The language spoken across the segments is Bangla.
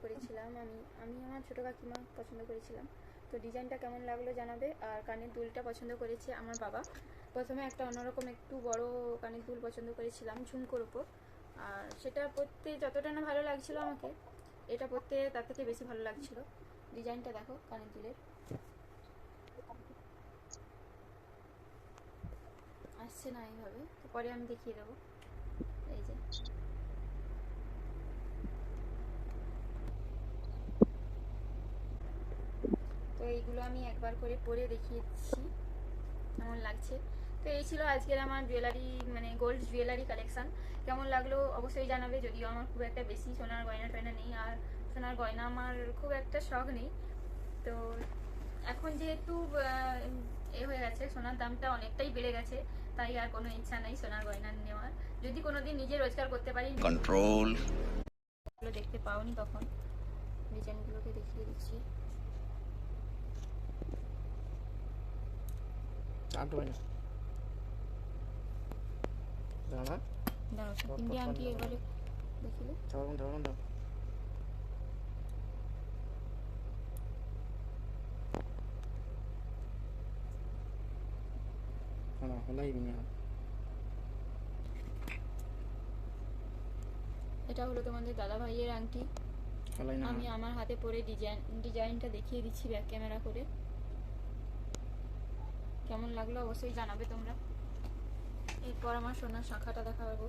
করেছিলাম আমি আমি আমার ছোটো কাকিমা পছন্দ করেছিলাম। তো ডিজাইনটা কেমন লাগলো জানাবে। আর কানের দুলটা পছন্দ করেছে আমার বাবা। প্রথমে একটা অন্যরকম একটু বড় কানের দুল পছন্দ করেছিলাম ঝুমকোর উপর, আর সেটা পরতে যতটা না ভালো লাগছিল আমাকে, এটা পরতে তার থেকে বেশি ভালো লাগছিল। ডিজাইনটা দেখো কানের দুলের, আসছে না এইভাবে, তো পরে আমি দেখিয়ে দেবো। এই যে তো এইগুলো আমি একবার করে পরে দেখিয়ে দিচ্ছি কেমন লাগছে। তো এই ছিল আজকের আমার জুয়েলারি, মানে গোল্ড জুয়েলারি কালেকশান। কেমন লাগলো অবশ্যই জানাবে। যদিও আমার খুব একটা বেশি সোনার গয়না টয়না নেই, আর সোনার গয়না আমার খুব একটা শখ নেই। তো এখন যেহেতু এ হয়ে গেছে, সোনার দামটা অনেকটাই বেড়ে গেছে, তাই আর কোনো ইচ্ছা নেই সোনার গয়না নেওয়ার। যদি কোনোদিন নিজে রোজগার করতে পারি, কন্ট্রোল দেখতে পাওনি তখন ডিজাইনগুলোকে দেখিয়ে দিচ্ছি। ইন্ডিয়ান কি এবারে দেখিলে এটা হলো তোমাদের দাদা ভাইয়ের আংটি। আমি আমার হাতে পরে ডিজাইনটা দেখিয়ে দিচ্ছি ব্যাক ক্যামেরা করে। কেমন লাগলো অবশ্যই জানাবে তোমরা। এরপর আমার সোনার শাখাটা দেখাবো।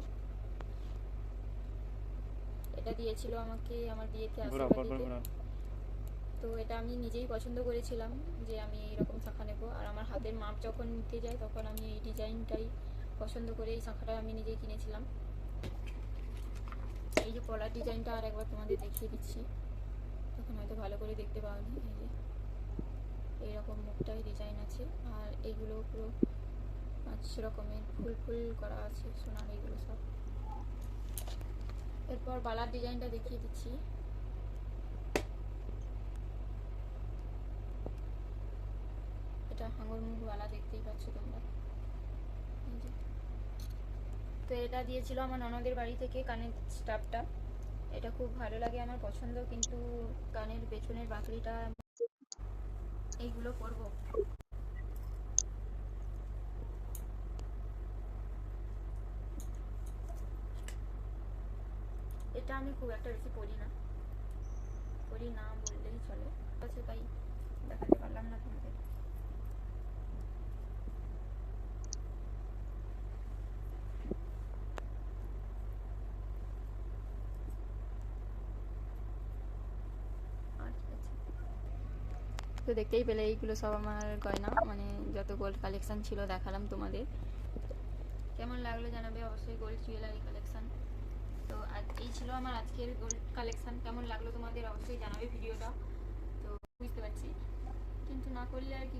এটা দিয়েছিল আমাকে আমার বিয়েতে আশীর্বাদ দিতে। তো এটা আমি নিজেই পছন্দ করেছিলাম যে আমি এইরকম শাখা নেব, আর আমার হাতের মাপ যখন নিতে যাই তখন আমি এই ডিজাইনটাই পছন্দ করে এই শাখাটা আমি নিজেই কিনেছিলাম। এই যে পলার ডিজাইনটা আর একবার তোমাদের দেখিয়ে দিচ্ছি, তখন হয়তো ভালো করে দেখতে পাওনি। এই যে এইরকম মুখটাই ডিজাইন আছে, আর এইগুলো পুরো 5 রকমের ফুল ফুল করা আছে সোনার, এইগুলো সব। এরপর বালার ডিজাইনটা দেখিয়ে দিচ্ছি। এটা হাঙর মুখ বালা, দেখতেই পাচ্ছ তোমরা। তো এটা দিয়েছিল আমার ননদের বাড়ি থেকে কানের স্টাফটা। এটা খুব ভালো লাগে, আমার পছন্দ, কিন্তু কানের পেছনের বাকড়িটা এইগুলো করব। এটা আমি খুব একটা বেশি পরি না বললেই চলে, আছে তাই দেখাতে পারলাম না তোমাদের। তো দেখতেই পেলে এইগুলো সব আমার গয়না, মানে যত গোল্ড কালেকশন ছিল দেখালাম তোমাদের। কেমন লাগলো জানাবে অবশ্যই গোল্ড জুয়েলারি কালেকশন। তো এই ছিল আমার আজকের গোল্ড কালেকশন। কেমন লাগলো তোমাদের অবশ্যই জানাবে ভিডিওটা। তো বুঝতে পারছি, কিন্তু না করলে আর কি।